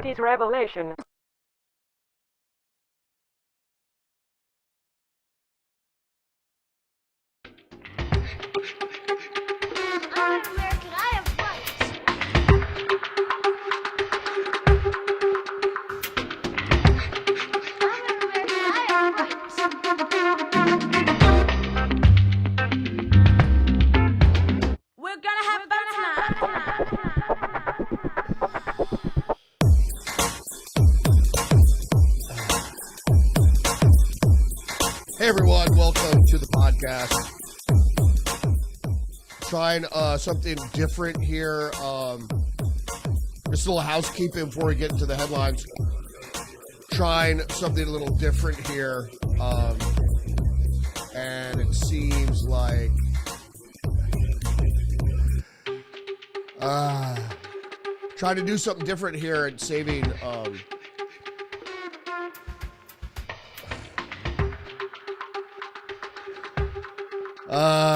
is revelation. I'm American. I have rights. I'm American. I have rights. We're gonna have fun tonight. Hey everyone, welcome to the podcast. Trying something different here. Just a little housekeeping before we get into the headlines. Trying something a little different here. And it seems like trying to do something different here and saving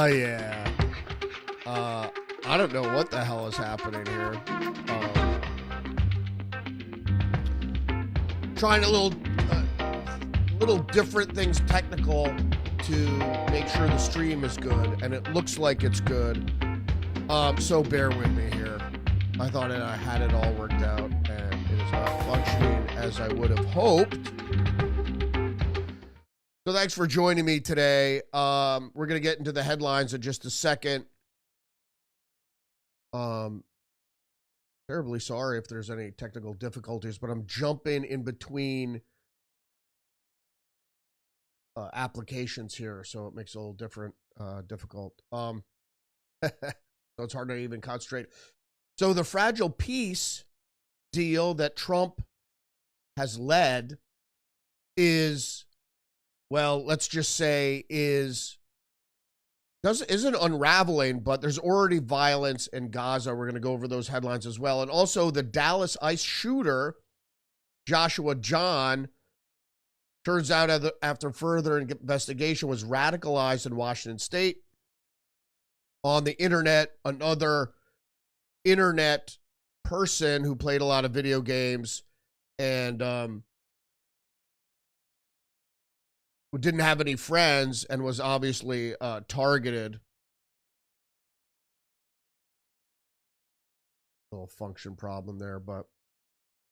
yeah. I don't know what the hell is happening here. Trying a little different things technical to make sure the stream is good, and it looks like it's good. So bear with me here. I thought I had it all worked out, and it is not functioning as I would have hoped. So thanks for joining me today. We're going to get into the headlines in just a second. Terribly sorry if there's any technical difficulties, but I'm jumping in between applications here, so it makes it a little difficult. So it's hard to even concentrate. So the fragile peace deal that Trump has led is, well, let's just say isn't unraveling, but there's already violence in Gaza. We're going to go over those headlines as well. And also the Dallas ICE shooter, Joshua Jahn, turns out after further investigation was radicalized in Washington State. On the internet, another internet person who played a lot of video games and who didn't have any friends and was obviously targeted. Little function problem there, but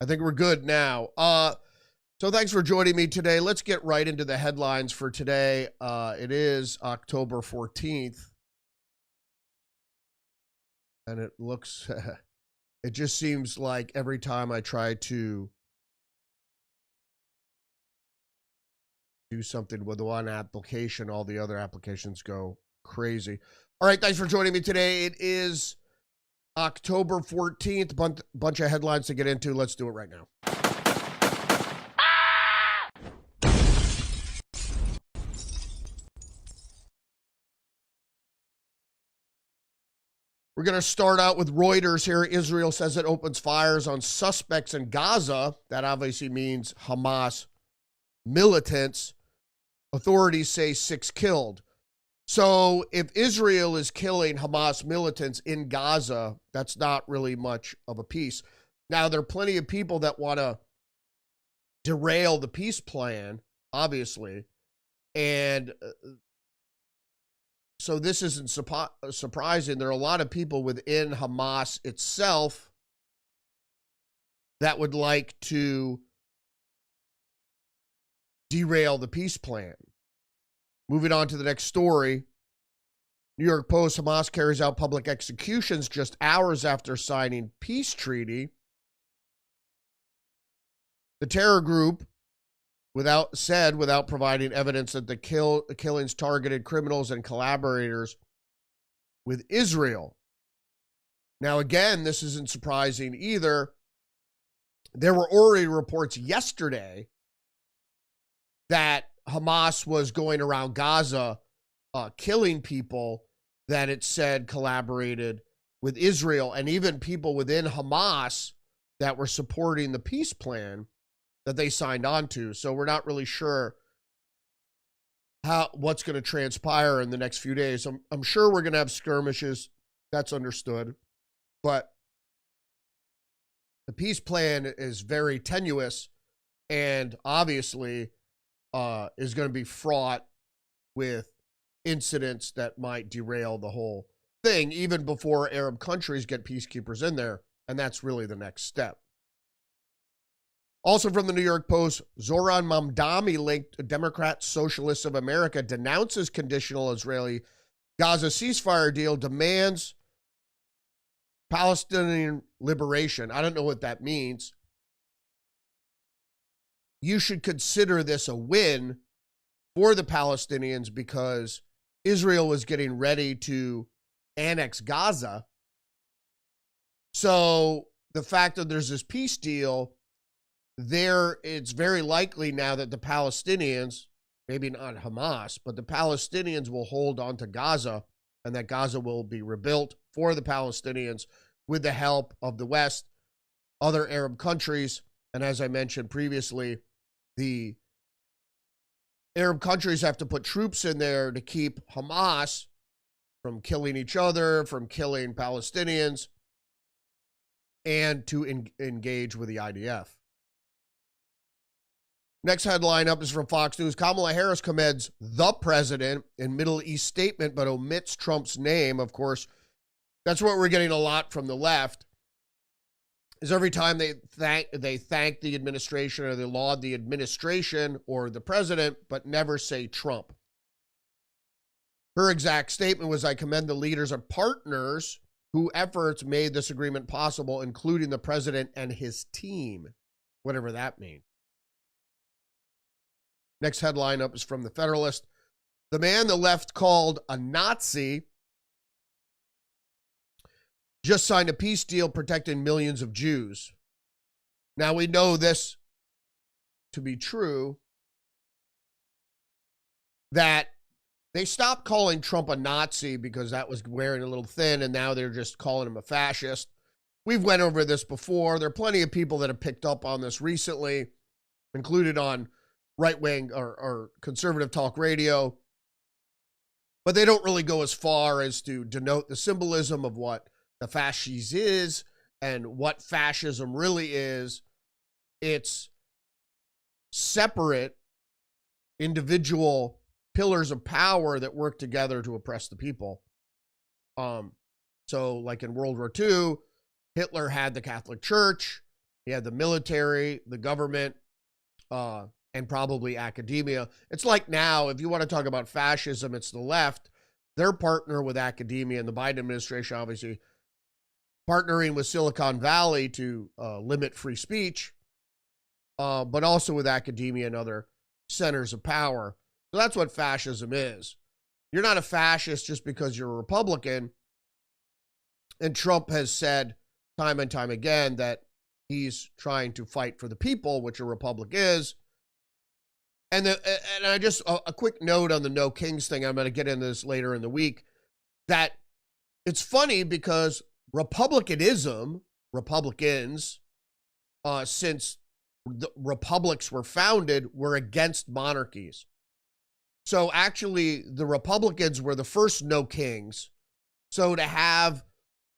I think we're good now. So thanks for joining me today. Let's get right into the headlines for today. It is October 14th. And it looks, it just seems like every time I try to do something with one application, all the other applications go crazy. All right, thanks for joining me today. It is October 14th. Bunch of headlines to get into. Let's do it right now. We're going to start out with Reuters here. Israel says it opens fires on suspects in Gaza. That obviously means Hamas militants. Authorities say 6 killed. So if Israel is killing Hamas militants in Gaza, that's not really much of a peace. Now, there are plenty of people that want to derail the peace plan, obviously. And so this isn't surprising. There are a lot of people within Hamas itself that would like to derail the peace plan. Moving on to the next story. New York Post, Hamas carries out public executions just hours after signing peace treaty. The terror group without providing evidence that the killings targeted criminals and collaborators with Israel. Now, again, this isn't surprising either. There were already reports yesterday that Hamas was going around Gaza killing people that it said collaborated with Israel, and even people within Hamas that were supporting the peace plan that they signed on to. So we're not really sure what's going to transpire in the next few days. I'm sure we're going to have skirmishes. That's understood. But the peace plan is very tenuous and obviously is going to be fraught with incidents that might derail the whole thing, even before Arab countries get peacekeepers in there. And that's really the next step. Also from the New York Post, Zoran Mamdani linked Democrat Socialists of America denounces conditional Israeli Gaza ceasefire deal, demands Palestinian liberation. I don't know what that means. You should consider this a win for the Palestinians because Israel was getting ready to annex Gaza. So the fact that there's this peace deal there, it's very likely now that the Palestinians, maybe not Hamas, but the Palestinians will hold on to Gaza, and that Gaza will be rebuilt for the Palestinians with the help of the West, other Arab countries. And as I mentioned previously, the Arab countries have to put troops in there to keep Hamas from killing each other, from killing Palestinians, and to engage with the IDF. Next headline up is from Fox News. Kamala Harris commends the president in Middle East statement, but omits Trump's name. Of course, that's what we're getting a lot from the left, is every time they thank the administration or they laud the administration or the president, but never say Trump. Her exact statement was, I commend the leaders and partners whose efforts made this agreement possible, including the president and his team, whatever that means. Next headline up is from the Federalist. The man the left called a Nazi just signed a peace deal protecting millions of Jews. Now we know this to be true, that they stopped calling Trump a Nazi because that was wearing a little thin, and now they're just calling him a fascist. We've went over this before. There are plenty of people that have picked up on this recently, included on right-wing or conservative talk radio, but they don't really go as far as to denote the symbolism of what the fascist is and what fascism really is. It's separate individual pillars of power that work together to oppress the people. So like in World War II, Hitler had the Catholic Church, he had the military, the government, and probably academia. It's like now, if you want to talk about fascism, it's the left. They're partner with academia, and the Biden administration obviously partnering with Silicon Valley to limit free speech, but also with academia and other centers of power. So that's what fascism is. You're not a fascist just because you're a Republican. And Trump has said time and time again that he's trying to fight for the people, which a republic is. And I just, a quick note on the No Kings thing, I'm going to get into this later in the week, that it's funny because republicanism, Republicans, since the republics were founded, were against monarchies. So actually, the Republicans were the first No Kings. So to have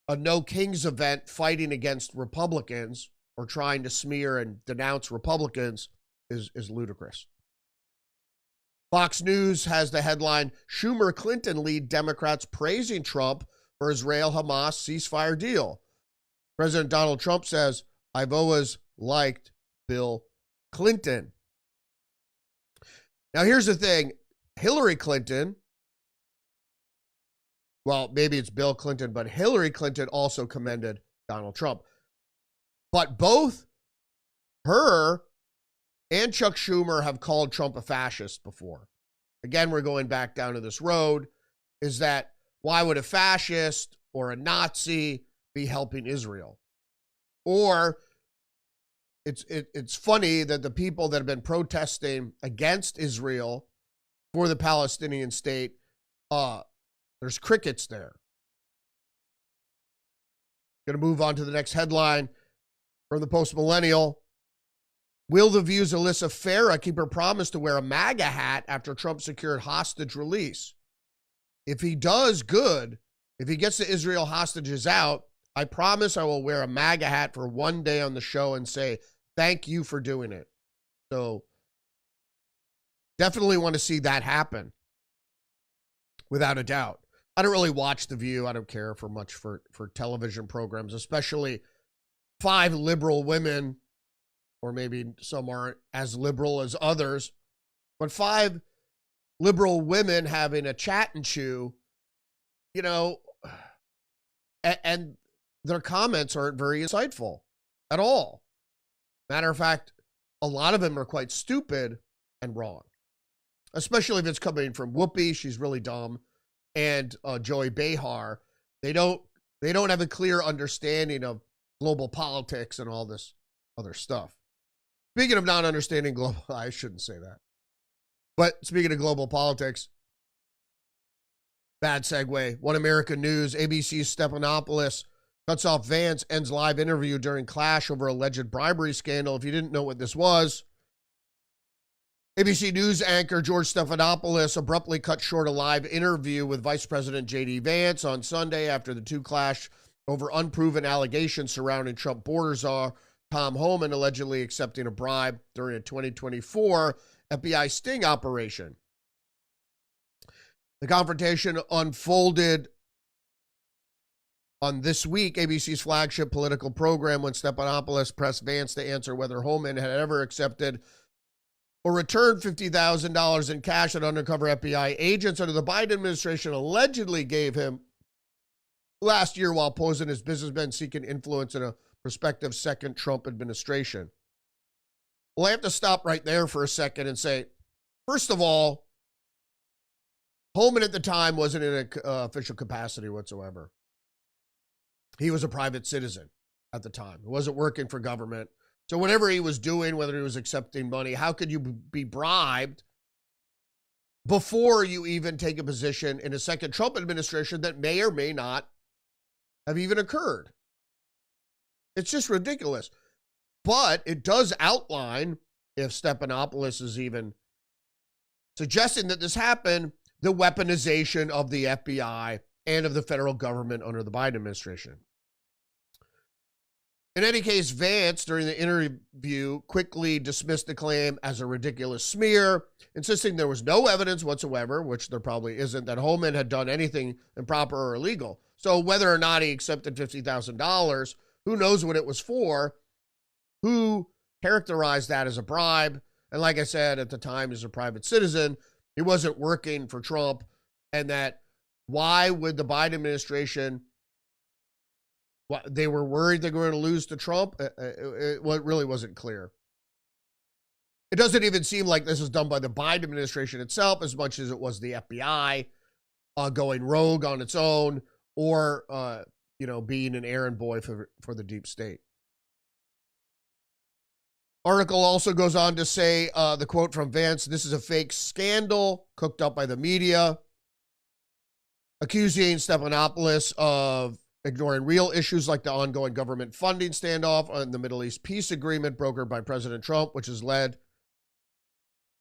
a No Kings event fighting against Republicans or trying to smear and denounce Republicans is ludicrous. Fox News has the headline, Schumer-Clinton lead Democrats praising Trump for Israel-Hamas ceasefire deal. President Donald Trump says, I've always liked Bill Clinton. Now, here's the thing. Hillary Clinton, well, maybe it's Bill Clinton, but Hillary Clinton also commended Donald Trump. But both her and Chuck Schumer have called Trump a fascist before. Again, we're going back down to this road, is that why would a fascist or a Nazi be helping Israel? Or it's funny that the people that have been protesting against Israel for the Palestinian state, there's crickets there. Going to move on to the next headline from the Post-Millennial. Will the View's Alyssa Farah keep her promise to wear a MAGA hat after Trump secured hostage release? If he does, good. If he gets the Israel hostages out, I promise I will wear a MAGA hat for one day on the show and say, thank you for doing it. So definitely want to see that happen, without a doubt. I don't really watch The View. I don't care for much for television programs, especially 5 liberal women, or maybe some aren't as liberal as others, but 5 liberal women having a chat and chew, you know, and their comments aren't very insightful at all. Matter of fact, a lot of them are quite stupid and wrong, especially if it's coming from Whoopi. She's really dumb. And Joey Behar. They don't have a clear understanding of global politics and all this other stuff. Speaking of not understanding global, I shouldn't say that. But speaking of global politics, bad segue. One American News, ABC's Stephanopoulos cuts off Vance, ends live interview during clash over alleged bribery scandal. If you didn't know what this was, ABC News anchor George Stephanopoulos abruptly cut short a live interview with Vice President J.D. Vance on Sunday after the two clashed over unproven allegations surrounding Trump border czar Tom Homan allegedly accepting a bribe during a 2024 FBI sting operation. The confrontation unfolded on This Week, ABC's flagship political program, when Stephanopoulos pressed Vance to answer whether Homan had ever accepted or returned $50,000 in cash that undercover FBI agents under the Biden administration allegedly gave him last year while posing as businessmen seeking influence in a prospective second Trump administration. Well, I have to stop right there for a second and say, first of all, Homan at the time wasn't in an official capacity whatsoever. He was a private citizen at the time. He wasn't working for government. So whatever he was doing, whether he was accepting money, how could you be bribed before you even take a position in a second Trump administration that may or may not have even occurred? It's just ridiculous. But it does outline, if Stephanopoulos is even suggesting that this happened, the weaponization of the FBI and of the federal government under the Biden administration. In any case, Vance, during the interview, quickly dismissed the claim as a ridiculous smear, insisting there was no evidence whatsoever, which there probably isn't, that Homan had done anything improper or illegal. So whether or not he accepted $50,000, who knows what it was for, who characterized that as a bribe. And like I said, at the time, he's a private citizen. He wasn't working for Trump. And that why would the Biden administration, they were worried they were going to lose to Trump? It really wasn't clear. It doesn't even seem like this was done by the Biden administration itself as much as it was the FBI going rogue on its own, or being an errand boy for the deep state. Article also goes on to say, the quote from Vance, "This is a fake scandal cooked up by the media," accusing Stephanopoulos of ignoring real issues like the ongoing government funding standoff on the Middle East peace agreement brokered by President Trump, which has led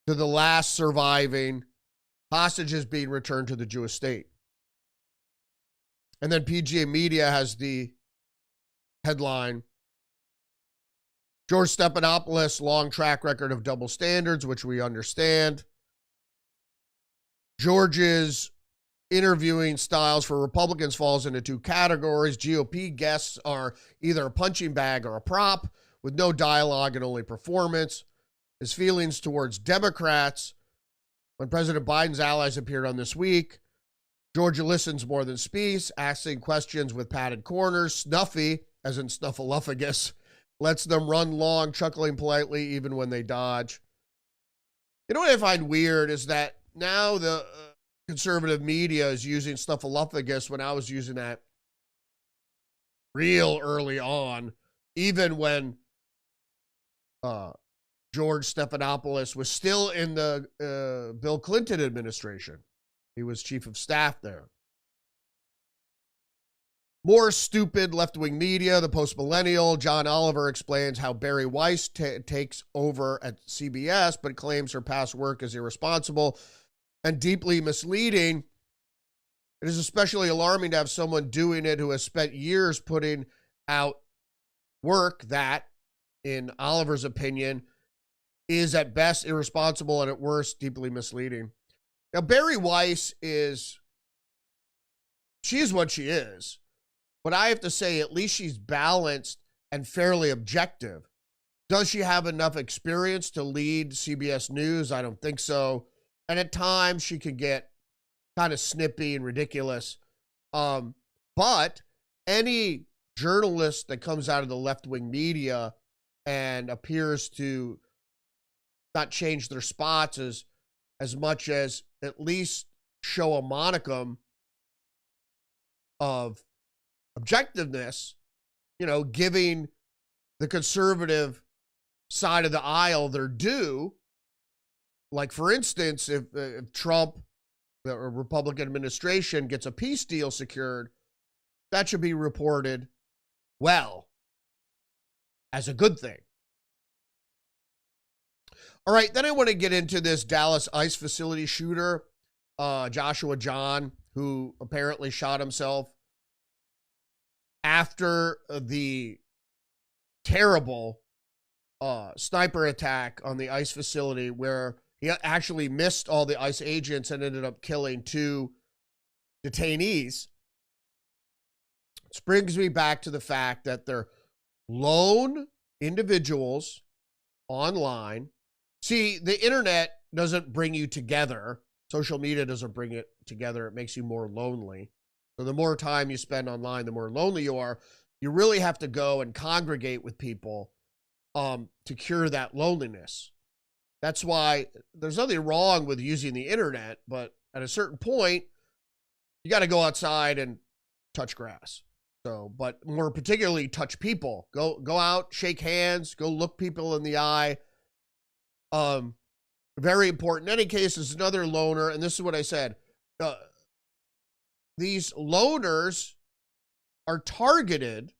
to the last surviving hostages being returned to the Jewish state. And then PGA Media has the headline, "George Stephanopoulos, long track record of double standards," which we understand. George's interviewing styles for Republicans falls into two categories. GOP guests are either a punching bag or a prop, with no dialogue and only performance. His feelings towards Democrats: when President Biden's allies appeared on This Week, George listens more than speaks, asking questions with padded corners. Snuffy, as in snuffleupagus, lets them run long, chuckling politely even when they dodge. You know what I find weird is that now the conservative media is using snuffleupagus when I was using that real early on, even when George Stephanopoulos was still in the Bill Clinton administration. He was chief of staff there. More stupid left-wing media. The post-millennial John Oliver explains how Barry Weiss takes over at CBS, but claims her past work is irresponsible and deeply misleading. It is especially alarming to have someone doing it who has spent years putting out work that, in Oliver's opinion, is at best irresponsible and at worst deeply misleading. Now, Bari Weiss she is what she is, but I have to say at least she's balanced and fairly objective. Does she have enough experience to lead CBS News? I don't think so. And at times she can get kind of snippy and ridiculous. But any journalist that comes out of the left-wing media and appears to not change their spots as much as at least show a monicum of objectiveness, giving the conservative side of the aisle their due. Like, for instance, if Trump, the Republican administration, gets a peace deal secured, that should be reported well as a good thing. All right, then I want to get into this Dallas ICE facility shooter, Joshua Jahn, who apparently shot himself after the terrible sniper attack on the ICE facility where he actually missed all the ICE agents and ended up killing 2 detainees. This brings me back to the fact that they're lone individuals online. See, the internet doesn't bring you together. Social media doesn't bring it together. It makes you more lonely. So the more time you spend online, the more lonely you are. You really have to go and congregate with people to cure that loneliness. That's why there's nothing wrong with using the internet, but at a certain point, you got to go outside and touch grass. So, but more particularly touch people. Go out, shake hands, go look people in the eye. Very important. In any case, there's another loner, and this is what I said. These loners are targeted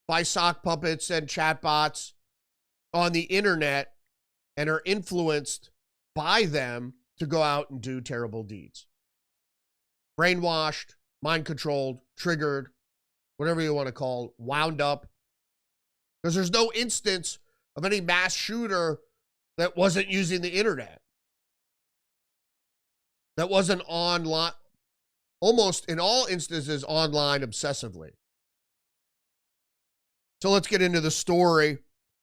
by sock puppets and chatbots on the internet and are influenced by them to go out and do terrible deeds. Brainwashed, mind-controlled, triggered, whatever you want to call, wound up. Because there's no instance of any mass shooter that wasn't using the internet. That wasn't online, almost in all instances online obsessively. So let's get into the story.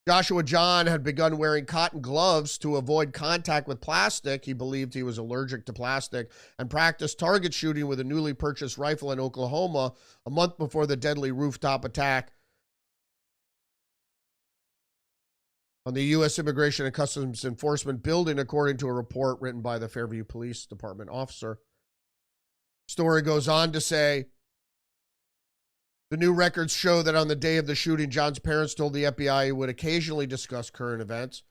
Joshua Jahn had begun wearing cotton gloves to avoid contact with plastic. He believed he was allergic to plastic and practiced target shooting with a newly purchased rifle in Oklahoma a month before the deadly rooftop attack on the U.S. Immigration and Customs Enforcement building, according to a report written by the Fairview Police Department officer. Story goes on to say, the new records show that on the day of the shooting, John's parents told the FBI he would occasionally discuss current events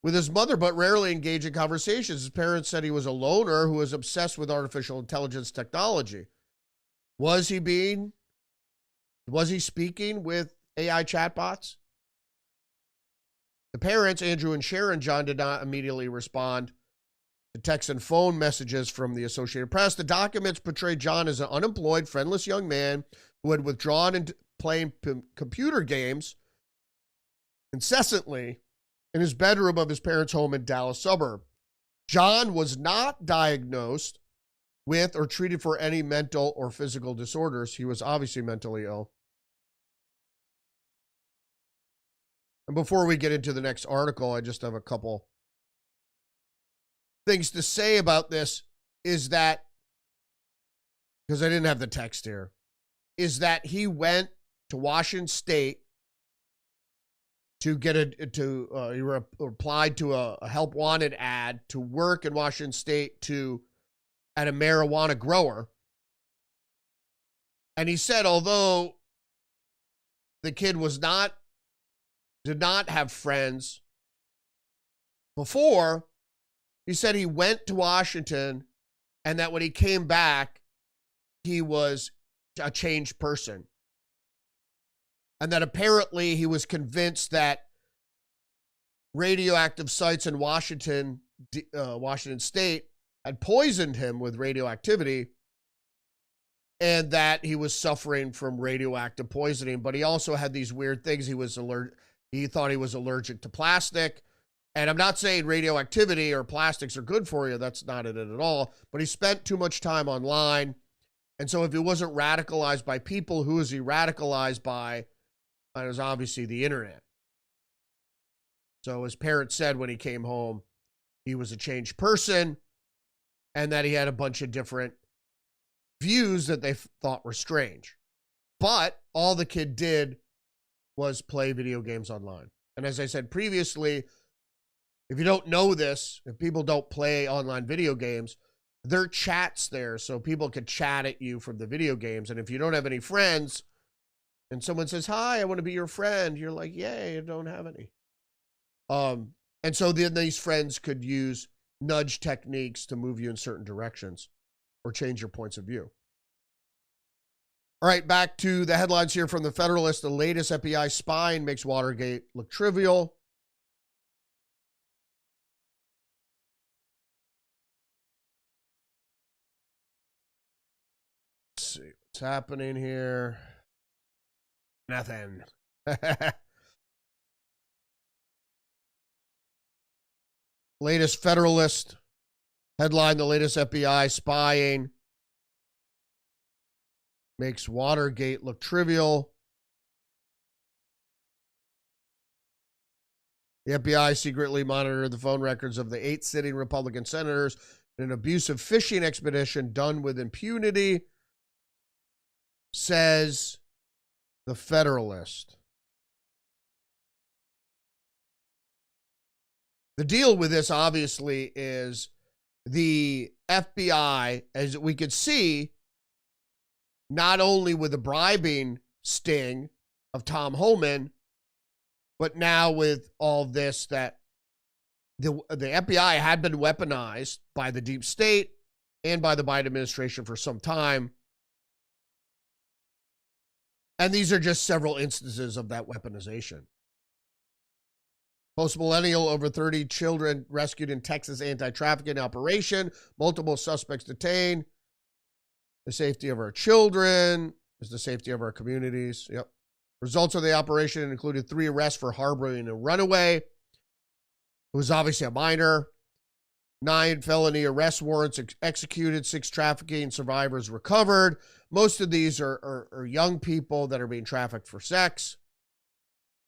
with his mother, but rarely engage in conversations. His parents said he was a loner who was obsessed with artificial intelligence technology. Was he speaking with AI chatbots? The parents, Andrew and Sharon Jahn, did not immediately respond to text and phone messages from the Associated Press. The documents portray Jahn as an unemployed, friendless young man who had withdrawn into playing computer games incessantly in his bedroom of his parents' home in Dallas suburb. Jahn was not diagnosed with or treated for any mental or physical disorders. He was obviously mentally ill. And before we get into the next article, I just have a couple things to say about this, is that, because I didn't have the text here, is that he went to Washington State to get he replied to a help wanted ad to work in Washington State at a marijuana grower. And he said, although the kid did not have friends before, he said he went to Washington and that when he came back, he was a changed person. And that apparently he was convinced that radioactive sites in Washington State had poisoned him with radioactivity. and that he was suffering from radioactive poisoning. But he also had these weird things. He thought he was allergic to plastic. And I'm not saying radioactivity or plastics are good for you. That's not it at all. But he spent too much time online. And so if he wasn't radicalized by people, who is he radicalized by? And it was obviously the internet. So his parents said when he came home, he was a changed person and that he had a bunch of different views that they thought were strange. But all the kid did was play video games online. And as I said previously, if you don't know this, if people don't play online video games, there are chats there so people can chat at you from the video games. And if you don't have any friends and someone says, hi, I want to be your friend, you're like, yay, I don't have any. And so then these friends could use nudge techniques to move you in certain directions or change your points of view. All right, back to the headlines here from the Federalist. The latest FBI spying makes Watergate look trivial. Let's see what's happening here. Nothing. Latest Federalist headline, the latest FBI spying makes Watergate look trivial. The FBI secretly monitored the phone records of the 8 sitting Republican senators in an abusive fishing expedition done with impunity, says the Federalist. The deal with this, obviously, is the FBI, as we could see, not only with the bribing sting of Tom Homan, but now with all this that the FBI had been weaponized by the deep state and by the Biden administration for some time. And these are just several instances of that weaponization. Post-millennial, over 30 children rescued in Texas anti-trafficking operation. Multiple suspects detained. The safety of our children is the safety of our communities. Yep. Results of the operation included 3 arrests for harboring a runaway, who was obviously a minor. 9 felony arrest warrants executed. 6 trafficking survivors recovered. Most of these are young people that are being trafficked for sex.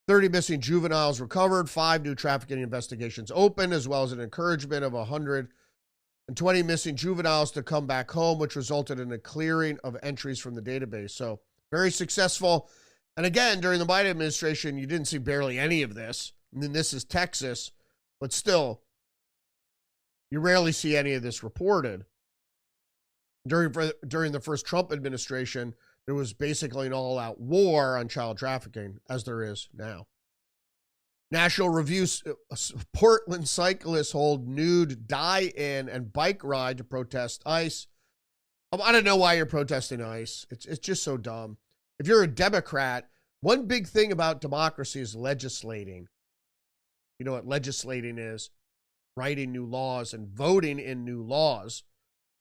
30 missing juveniles recovered, 5 new trafficking investigations open, as well as an encouragement of 120 missing juveniles to come back home, which resulted in a clearing of entries from the database. So very successful. And again, during the Biden administration, you didn't see barely any of this. I mean, this is Texas, but still, you rarely see any of this reported. During the first Trump administration, there was basically an all-out war on child trafficking, as there is now. National Review, Portland cyclists hold nude die-in and bike ride to protest ICE. I don't know why you're protesting ICE. It's just so dumb. If you're a Democrat, one big thing about democracy is legislating. You know what legislating is? Writing new laws and voting in new laws.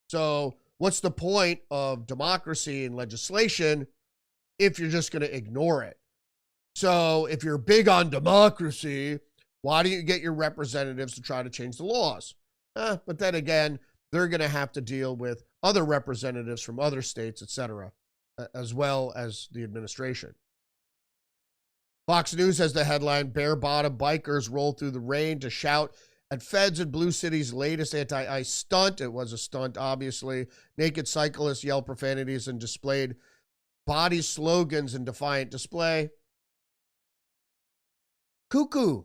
So what's the point of democracy and legislation if you're just going to ignore it? So if you're big on democracy, why do you get your representatives to try to change the laws? But then again, they're going to have to deal with other representatives from other states, etc., as well as the administration. Fox News has the headline, bare-bottom bikers roll through the rain to shout at feds in Blue City's latest anti-ICE stunt. It was a stunt, obviously. Naked cyclists yelled profanities and displayed body slogans in defiant display. Cuckoo.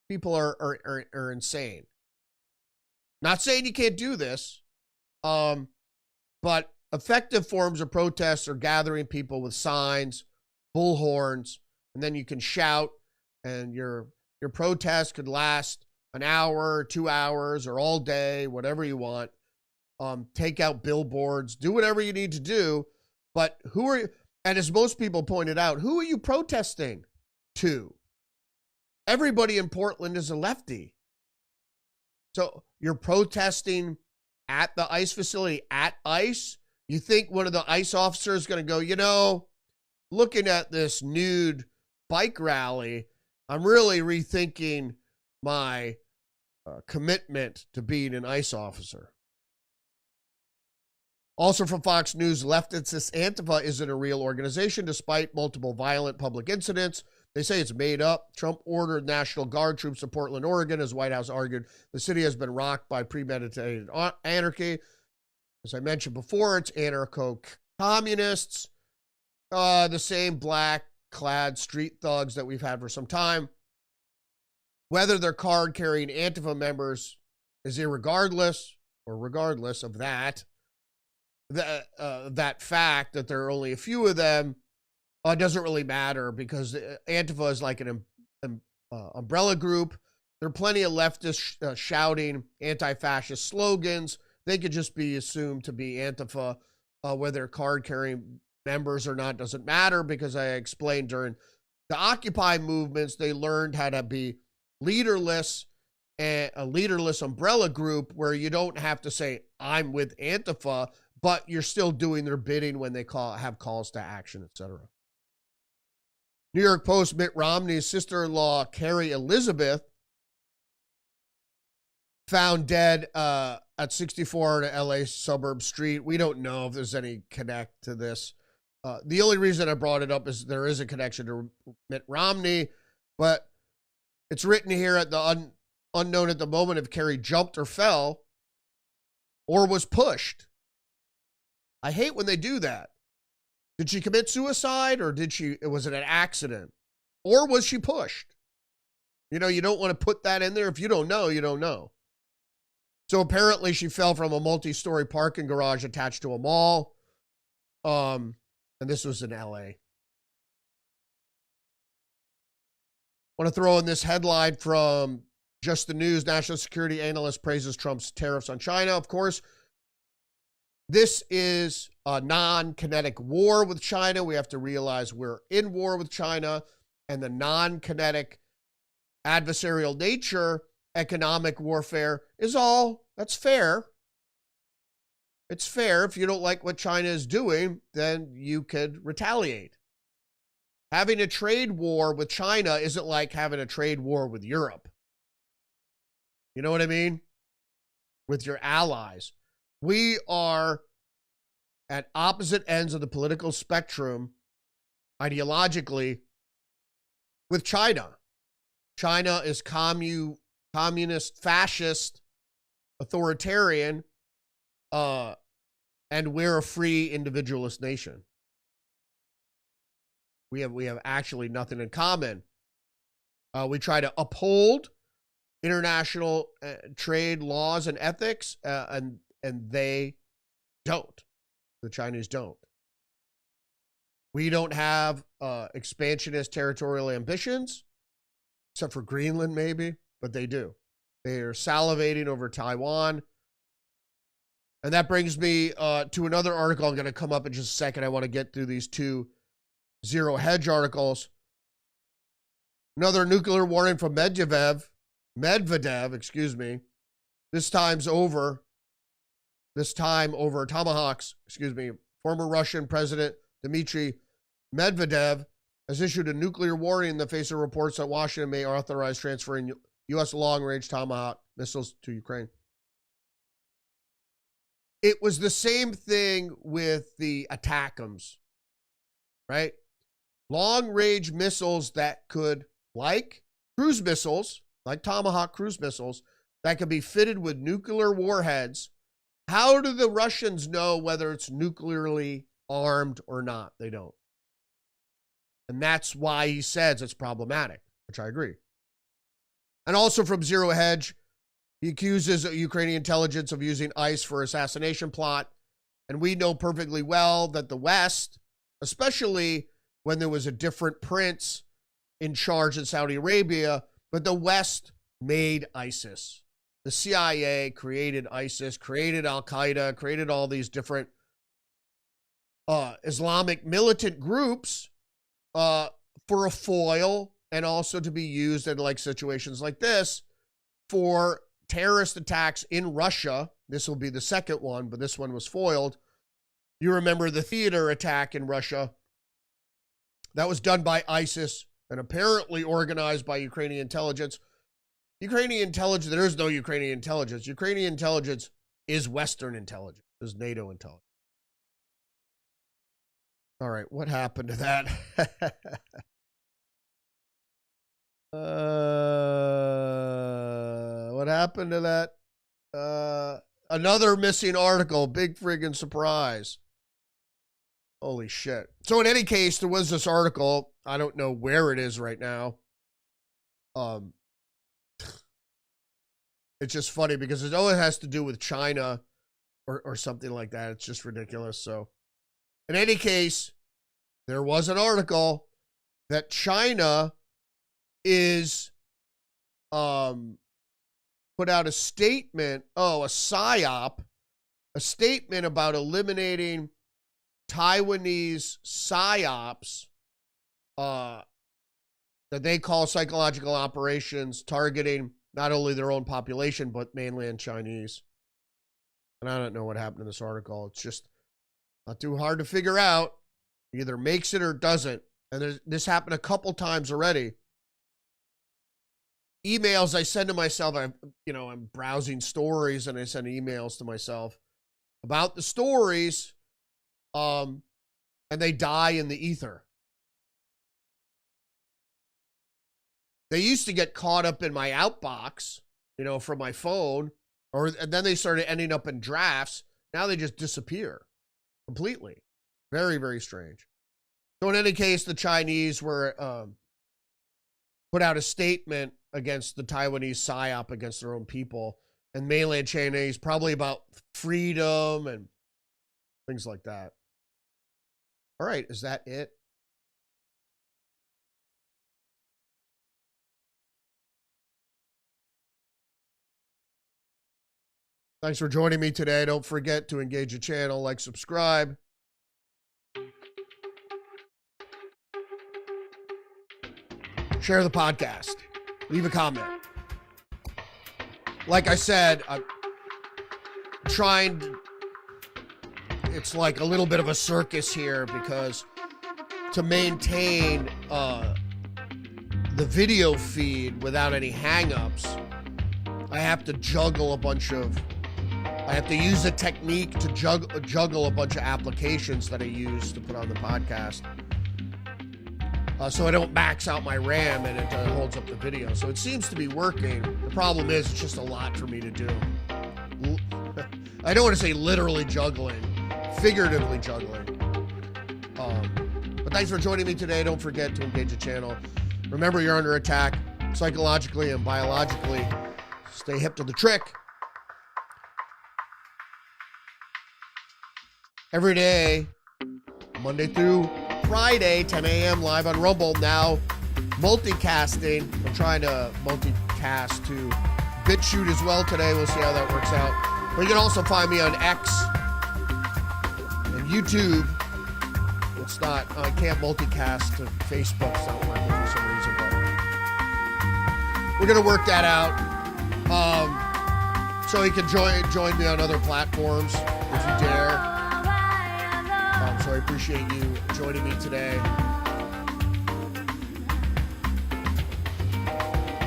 People are insane. Not saying you can't do this, but effective forms of protests are gathering people with signs, bullhorns, and then you can shout, and your protest could last an hour, 2 hours, or all day, whatever you want. Take out billboards, do whatever you need to do. But who are you? And as most people pointed out, who are you protesting to? Everybody in Portland is a lefty. So you're protesting at the ICE facility, at ICE. You think one of the ICE officers is going to go, you know, looking at this nude bike rally, I'm really rethinking my commitment to being an ICE officer. Also from Fox News, leftist Antifa isn't a real organization despite multiple violent public incidents. They say it's made up. Trump ordered National Guard troops to Portland, Oregon, as White House argued the city has been rocked by premeditated anarchy. As I mentioned before, it's anarcho-communists, the same black-clad street thugs that we've had for some time. Whether they're card-carrying Antifa members is irregardless, or regardless of that. That fact that there are only a few of them doesn't really matter because Antifa is like an umbrella group. There are plenty of leftists shouting anti-fascist slogans. They could just be assumed to be Antifa. Whether they're card-carrying members or not doesn't matter because I explained during the Occupy movements, they learned how to be leaderless, and a leaderless umbrella group where you don't have to say, I'm with Antifa, but you're still doing their bidding when they have calls to action, etc. New York Post, Mitt Romney's sister-in-law, Carrie Elizabeth, found dead at 64 on a LA suburb street. We don't know if there's any connect to this. The only reason I brought it up is there is a connection to Mitt Romney, but it's written here at the unknown at the moment if Carrie jumped or fell or was pushed. I hate when they do that. Did she commit suicide or was it an accident? Or was she pushed? You know, you don't want to put that in there. If you don't know, you don't know. So apparently she fell from a multi-story parking garage attached to a mall. And this was in LA. Want to throw in this headline from Just the News. National security analyst praises Trump's tariffs on China. Of course, this is a non-kinetic war with China. We have to realize we're in war with China, and the non-kinetic adversarial nature, economic warfare is all, that's fair. It's fair. If you don't like what China is doing, then you could retaliate. Having a trade war with China isn't like having a trade war with Europe. You know what I mean? With your allies. We are at opposite ends of the political spectrum, ideologically, with China. China is communist, fascist, authoritarian, and we're a free individualist nation. We have actually nothing in common. We try to uphold international trade laws and ethics, and they don't. The Chinese don't. We don't have expansionist territorial ambitions, except for Greenland maybe, but they do. They are salivating over Taiwan. And that brings me to another article I'm going to come up in just a second. I want to get through these two Zero Hedge articles. Another nuclear warning from Medvedev, This time over tomahawks, Former Russian President Dmitry Medvedev has issued a nuclear warning in the face of reports that Washington may authorize transferring U.S. long-range Tomahawk missiles to Ukraine. It was the same thing with the ATACMS, right? Long-range missiles that could, like cruise missiles, like Tomahawk cruise missiles, that could be fitted with nuclear warheads. How do the Russians know whether it's nuclearly armed or not? They don't. And that's why he says it's problematic, which I agree. And also from Zero Hedge, he accuses Ukrainian intelligence of using ICE for assassination plot. And we know perfectly well that the West, especially when there was a different prince in charge in Saudi Arabia, but the West made ISIS. The CIA created ISIS, created Al-Qaeda, created all these different Islamic militant groups for a foil and also to be used in like situations like this for terrorist attacks in Russia. This will be the second one, but this one was foiled. You remember the theater attack in Russia. That was done by ISIS and apparently organized by Ukrainian intelligence. Ukrainian intelligence, there is no Ukrainian intelligence. Ukrainian intelligence is Western intelligence, is NATO intelligence. All right, what happened to that? What happened to that? Another missing article. Big friggin' surprise. Holy shit. So in any case, there was this article. I don't know where it is right now. It's just funny because it always has to do with China or something like that. It's just ridiculous. So in any case, there was an article that China is put out a statement, a PSYOP, a statement about eliminating Taiwanese PSYOPs that they call psychological operations targeting not only their own population, but mainland Chinese. And I don't know what happened in this article. It's just not too hard to figure out. It either makes it or doesn't. And this happened a couple times already. Emails I send to myself, I'm browsing stories and I send emails to myself about the stories, and they die in the ether. They used to get caught up in my outbox, from my phone, and then they started ending up in drafts. Now they just disappear completely. Very, very strange. So in any case, the Chinese were put out a statement against the Taiwanese PSYOP against their own people, and mainland Chinese, probably about freedom and things like that. All right, is that it? Thanks for joining me today. Don't forget to engage the channel, like, subscribe. Share the podcast. Leave a comment. Like I said, I'm trying to, it's like a little bit of a circus here because to maintain the video feed without any hangups, I have to juggle I have to use a technique to juggle a bunch of applications that I use to put on the podcast. So I don't max out my RAM and it holds up the video. So it seems to be working. The problem is it's just a lot for me to do. I don't want to say literally juggling, figuratively juggling. But thanks for joining me today. Don't forget to engage the channel. Remember, you're under attack psychologically and biologically. Stay hip to the trick. Every day, Monday through Friday, 10 a.m. live on Rumble. Now, multicasting. I'm trying to multicast to BitChute as well today. We'll see how that works out. But you can also find me on X and YouTube. It's not, I can't multicast to Facebook. It's not working for some reason, but we're going to work that out. So you can join me on other platforms if you dare. So I appreciate you joining me today.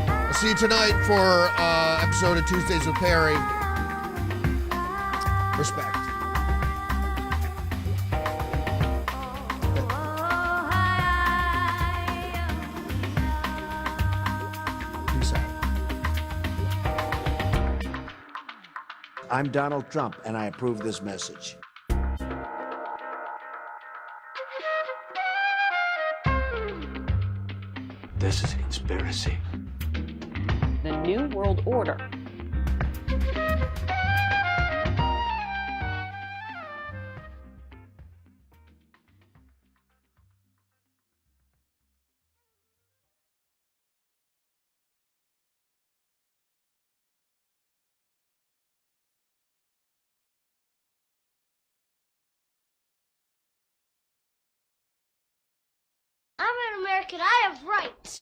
I'll see you tonight for episode of Tuesdays with Perry. Respect. Peace out. I'm Donald Trump, and I approve this message. This is a conspiracy. The New World Order. I'm an American. I have rights.